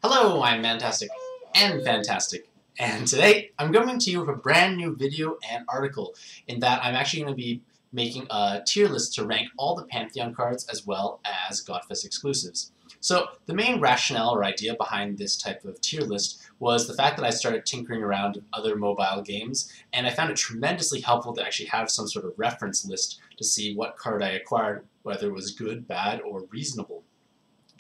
Hello, I'm Mantastic and Fantastic, and today I'm coming to you with a brand new video and article in that I'm actually going to be making a tier list to rank all the Pantheon cards as well as Godfest exclusives. So the main rationale or idea behind this type of tier list was the fact that I started tinkering around with other mobile games, and I found it tremendously helpful to actually have some sort of reference list to see what card I acquired, whether it was good, bad, or reasonable.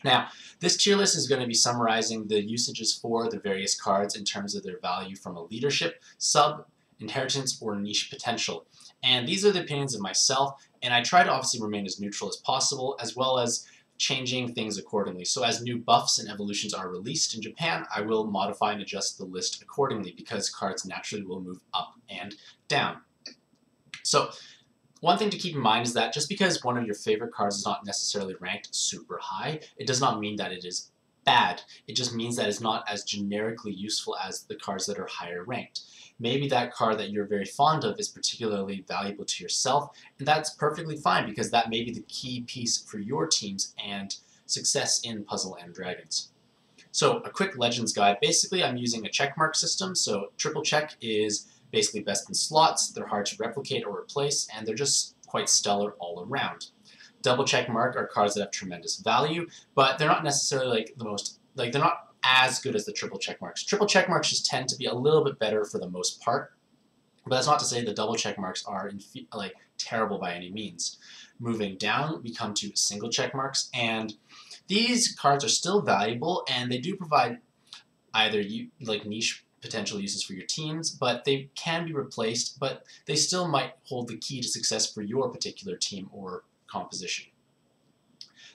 Now, this tier list is going to be summarizing the usages for the various cards in terms of their value from a leadership, sub, inheritance, or niche potential. And these are the opinions of myself, and I try to obviously remain as neutral as possible, as well as changing things accordingly. So as new buffs and evolutions are released in Japan, I will modify and adjust the list accordingly because cards naturally will move up and down. So one thing to keep in mind is that just because one of your favorite cards is not necessarily ranked super high, it does not mean that it is bad. It just means that it's not as generically useful as the cards that are higher ranked. Maybe that card that you're very fond of is particularly valuable to yourself, and that's perfectly fine because that may be the key piece for your teams and success in Puzzle and Dragons. So a quick Legends guide. Basically, I'm using a checkmark system. So triple check is basically best in slots, they're hard to replicate or replace, and they're just quite stellar all around. Double check mark are cards that have tremendous value, but they're not necessarily they're not as good as the triple check marks. Triple check marks just tend to be a little bit better for the most part, but that's not to say the double check marks are terrible by any means. Moving down, we come to single check marks, and these cards are still valuable, and they do provide either niche potential uses for your teams, but they can be replaced, but they still might hold the key to success for your particular team or composition.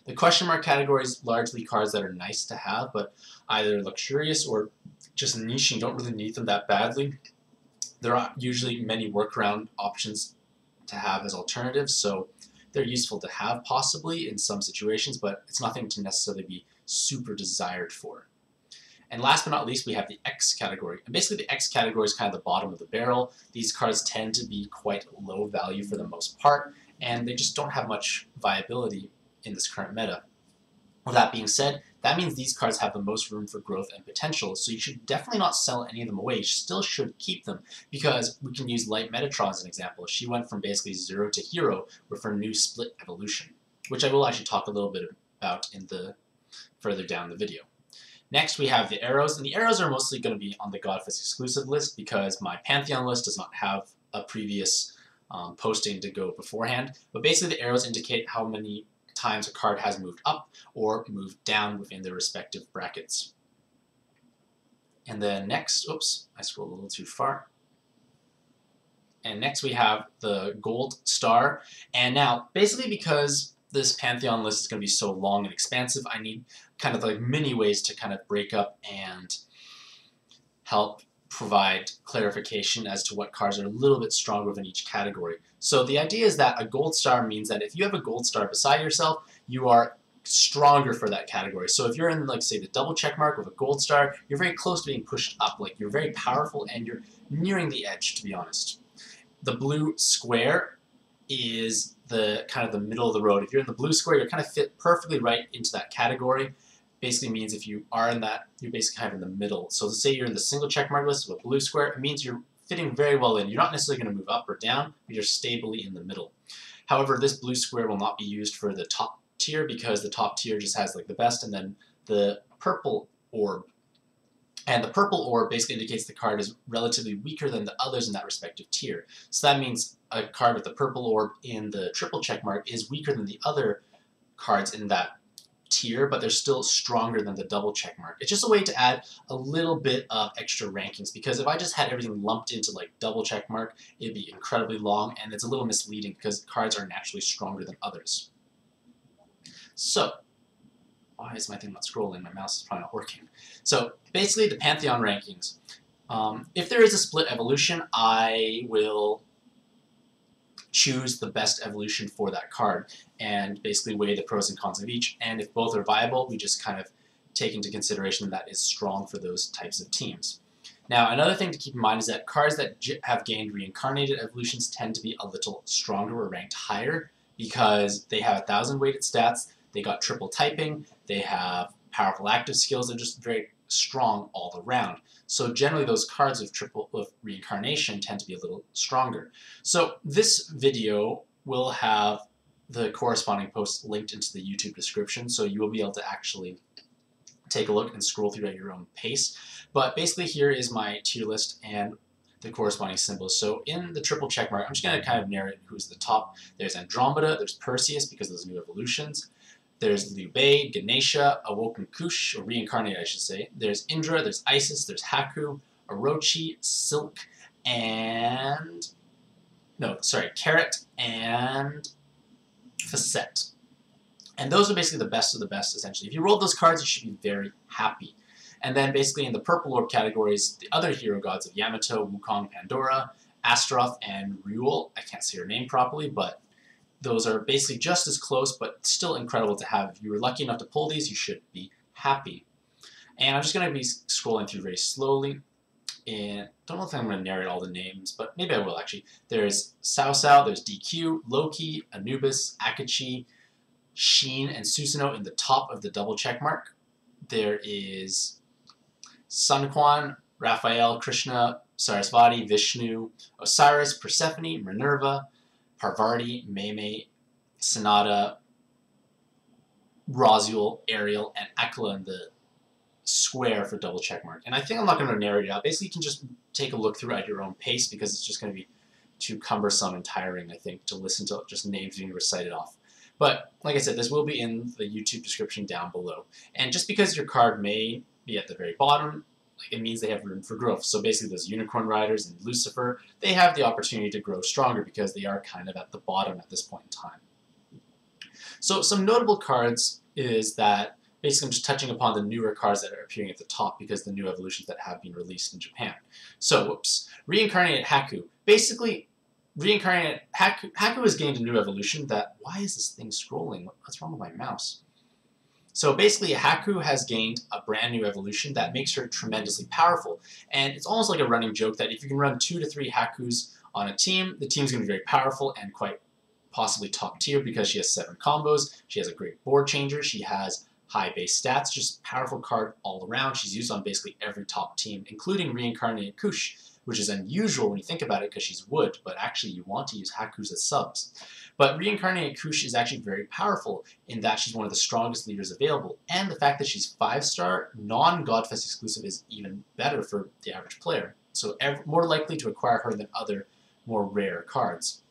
The question mark category is largely cards that are nice to have, but either luxurious or just niche and you don't really need them that badly. There are usually many workaround options to have as alternatives, so they're useful to have possibly in some situations, but it's nothing to necessarily be super desired for. And last but not least, we have the X category. And basically the X category is kind of the bottom of the barrel. These cards tend to be quite low value for the most part, and they just don't have much viability in this current meta. With that being said, that means these cards have the most room for growth and potential, so you should definitely not sell any of them away. You still should keep them, because we can use Light Metatron as an example. She went from basically 0 to hero with her new split evolution, which I will actually talk a little bit about in the further down the video. Next, we have the arrows, and the arrows are mostly going to be on the Godfest exclusive list because my Pantheon list does not have a previous posting to go beforehand. But basically, the arrows indicate how many times a card has moved up or moved down within their respective brackets. And then next, oops, I scrolled a little too far. And next we have the gold star. And now, basically because this Pantheon list is going to be so long and expansive, I need kind of like mini ways to kind of break up and help provide clarification as to what cards are a little bit stronger within each category. So the idea is that a gold star means that if you have a gold star beside yourself, you are stronger for that category. So if you're in, like, say, the double check mark with a gold star, you're very close to being pushed up. Like, you're very powerful and you're nearing the edge, to be honest. The blue square is the kind of the middle of the road. If you're in the blue square, you're kind of fit perfectly right into that category. Basically means if you are in that, you're basically kind of in the middle. So let's say you're in the single check mark list with a blue square, it means you're fitting very well in. You're not necessarily going to move up or down, but you're stably in the middle. However, this blue square will not be used for the top tier because the top tier just has like the best, and then the purple orb. And the purple orb basically indicates the card is relatively weaker than the others in that respective tier. So that means a card with the purple orb in the triple check mark is weaker than the other cards in that tier, but they're still stronger than the double check mark. It's just a way to add a little bit of extra rankings, because if I just had everything lumped into like double check mark, it'd be incredibly long, and it's a little misleading because cards are naturally stronger than others. So, why is my thing not scrolling? My mouse is probably not working. So basically the Pantheon rankings. If there is a split evolution, I will choose the best evolution for that card and basically weigh the pros and cons of each. And if both are viable, we just kind of take into consideration that is strong for those types of teams. Now, another thing to keep in mind is that cards that have gained reincarnated evolutions tend to be a little stronger or ranked higher because they have 1,000 weighted stats, they got triple typing, they have powerful active skills, they're just very strong all around. So generally those cards with reincarnation tend to be a little stronger. So this video will have the corresponding post linked into the YouTube description, so you will be able to actually take a look and scroll through at your own pace. But basically here is my tier list and the corresponding symbols. So in the triple check mark, I'm just going to kind of narrate who's the top. There's Andromeda, there's Perseus because of those new evolutions. There's Liu Bei, Ganesha, Awoken Kush, or Reincarnated I should say. There's Indra, there's Isis, there's Haku, Orochi, Silk, and... no, sorry, Carrot, and Facet. And those are basically the best of the best, essentially. If you roll those cards, you should be very happy. And then basically in the purple orb categories, the other hero gods of Yamato, Wukong, Pandora, Astaroth, and Ryul. I can't say her name properly, but those are basically just as close, but still incredible to have. If you were lucky enough to pull these, you should be happy. And I'm just going to be scrolling through very slowly. And don't know if I'm going to narrate all the names, but maybe I will actually. There's Cao Cao, there's DQ, Loki, Anubis, Akachi, Sheen, and Susanoo in the top of the double check mark. There is Sun Quan, Raphael, Krishna, Sarasvati, Vishnu, Osiris, Persephone, Minerva, Parvati, Mei, Sonata, Raziel, Ariel, and Akela in the square for double check mark. And I think I'm not going to narrate it out. Basically, you can just take a look through at your own pace because it's just going to be too cumbersome and tiring, I think, to listen to just names being recited off. But, like I said, this will be in the YouTube description down below. And just because your card may be at the very bottom, it means they have room for growth. So basically those Unicorn Riders and Lucifer, they have the opportunity to grow stronger because they are kind of at the bottom at this point in time. So some notable cards is that basically I'm just touching upon the newer cards that are appearing at the top because the new evolutions that have been released in Japan. So, Reincarnated Haku. Basically, Reincarnated Haku has gained a new evolution that... why is this thing scrolling? What's wrong with my mouse? So basically, Haku has gained a brand new evolution that makes her tremendously powerful. And it's almost like a running joke that if you can run 2 to 3 Hakus on a team, the team's going to be very powerful and quite possibly top tier because she has 7 combos, she has a great board changer, she has high base stats, just powerful card all around. She's used on basically every top team, including Reincarnated Kush, which is unusual when you think about it because she's wood, but actually you want to use Hakus as subs. But Reincarnated Kush is actually very powerful in that she's one of the strongest leaders available, and the fact that she's 5-star, non-Godfest exclusive is even better for the average player, so more likely to acquire her than other more rare cards.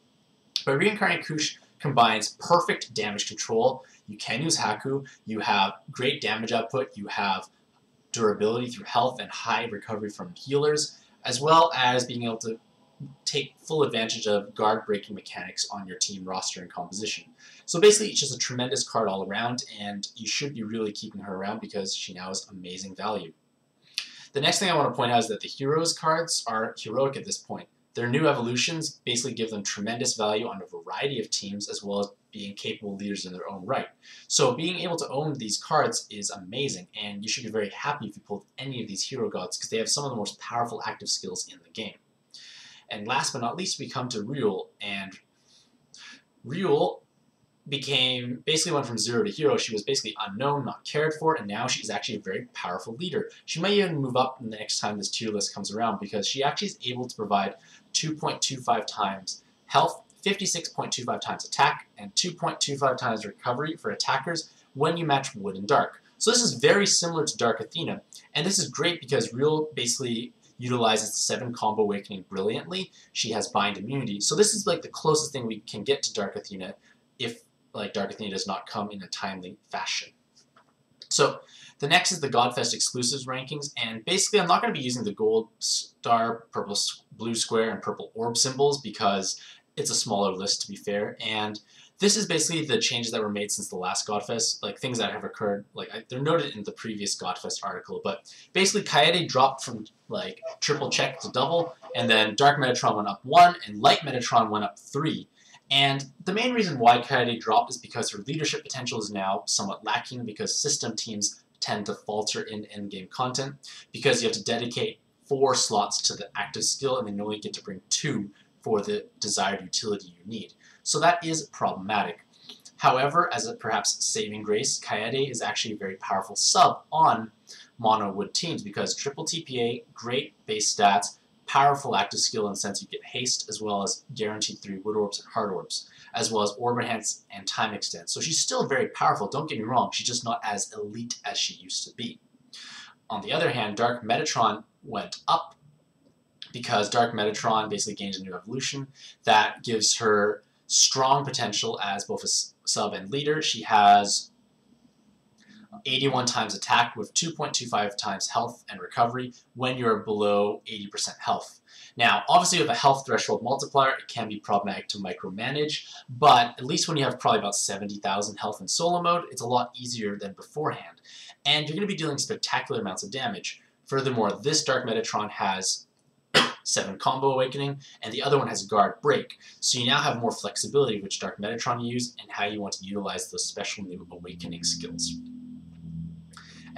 But Reincarnated Kush combines perfect damage control. You can use Haku, you have great damage output, you have durability through health and high recovery from healers, as well as being able to take full advantage of guard-breaking mechanics on your team roster and composition. So basically, it's just a tremendous card all around, and you should be really keeping her around because she now has amazing value. The next thing I want to point out is that the Heroes cards are heroic at this point. Their new evolutions basically give them tremendous value on a variety of teams, as well as being capable leaders in their own right. So being able to own these cards is amazing, and you should be very happy if you pulled any of these hero gods because they have some of the most powerful active skills in the game. And last but not least, we come to Ryul, and Ryul basically went from 0 to hero. She was basically unknown, not cared for, and now she's actually a very powerful leader. She might even move up the next time this tier list comes around because she actually is able to provide 2.25 times health, 56.25 times attack, and 2.25 times recovery for attackers when you match wood and dark. So this is very similar to Dark Athena, and this is great because Ryul basically utilizes the 7 combo awakening brilliantly. She has bind immunity, so this is like the closest thing we can get to Dark Athena if like Dark Athena does not come in a timely fashion. So the next is the Godfest exclusives rankings, and basically I'm not going to be using the gold star, purple blue square, and purple orb symbols because it's a smaller list to be fair, and this is basically the changes that were made since the last Godfest, like things that have occurred, like they're noted in the previous Godfest article, but basically Kaede dropped from like triple check to double, and then Dark Metatron went up 1, and Light Metatron went up 3. And the main reason why Kaede dropped is because her leadership potential is now somewhat lacking because system teams tend to falter in endgame content because you have to dedicate 4 slots to the active skill and then you only get to bring 2 for the desired utility you need. So that is problematic. However, as a perhaps saving grace, Kaede is actually a very powerful sub on mono wood teams because triple TPA, great base stats, powerful active skill in the sense you get haste, as well as guaranteed 3 wood orbs and hard orbs, as well as orb enhance and time extend. So she's still very powerful, don't get me wrong, she's just not as elite as she used to be. On the other hand, Dark Metatron went up because Dark Metatron basically gains a new evolution that gives her strong potential as both a sub and leader. She has 81 times attack with 2.25 times health and recovery when you're below 80% health. Now, obviously with a health threshold multiplier, it can be problematic to micromanage, but at least when you have probably about 70,000 health in solo mode, it's a lot easier than beforehand. And you're going to be dealing spectacular amounts of damage. Furthermore, this Dark Metatron has 7 combo awakening, and the other one has guard break. So you now have more flexibility which Dark Metatron you use and how you want to utilize those special new awakening skills.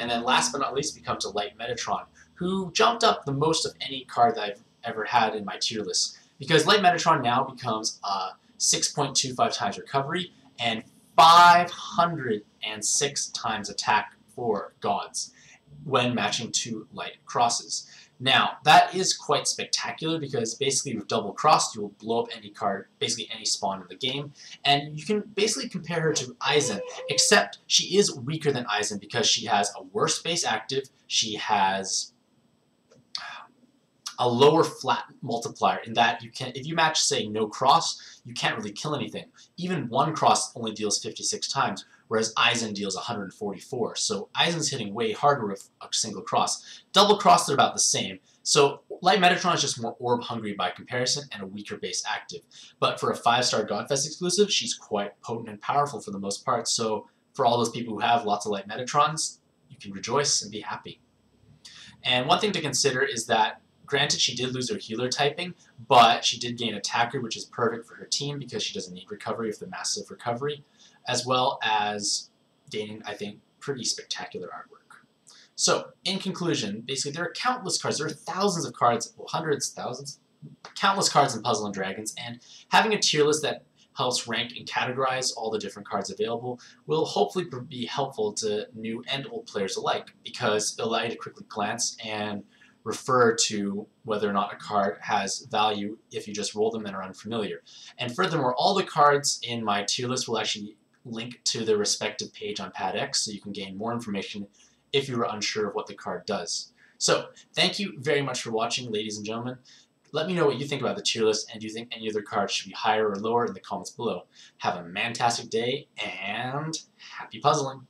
And then last but not least, we come to Light Metatron, who jumped up the most of any card that I've ever had in my tier list. Because Light Metatron now becomes 6.25 times recovery and 506 times attack for gods when matching 2 light crosses. Now, that is quite spectacular because basically with double cross, you will blow up any card, basically any spawn in the game, and you can basically compare her to Aizen, except she is weaker than Aizen because she has a worse base active, she has a lower flat multiplier in that you can, if you match, say, no cross, you can't really kill anything. Even 1 cross only deals 56 times, whereas Aizen deals 144. So Aizen's hitting way harder with a single cross. Double cross, they're about the same. So Light Metatron is just more orb hungry by comparison and a weaker base active. But for a 5-star Godfest exclusive, she's quite potent and powerful for the most part. So for all those people who have lots of Light Metatrons, you can rejoice and be happy. And one thing to consider is that granted, she did lose her healer typing, but she did gain attacker, which is perfect for her team because she doesn't need recovery with the massive recovery, as well as gaining, I think, pretty spectacular artwork. So, in conclusion, basically there are countless cards. There are thousands of cards, well, hundreds, thousands, countless cards in Puzzle & Dragons, and having a tier list that helps rank and categorize all the different cards available will hopefully be helpful to new and old players alike because it'll allow you to quickly glance and refer to whether or not a card has value if you just roll them and are unfamiliar. And furthermore, all the cards in my tier list will actually link to their respective page on PadX so you can gain more information if you are unsure of what the card does. So, thank you very much for watching, ladies and gentlemen. Let me know what you think about the tier list, and do you think any other cards should be higher or lower in the comments below. Have a fantastic day, and happy puzzling!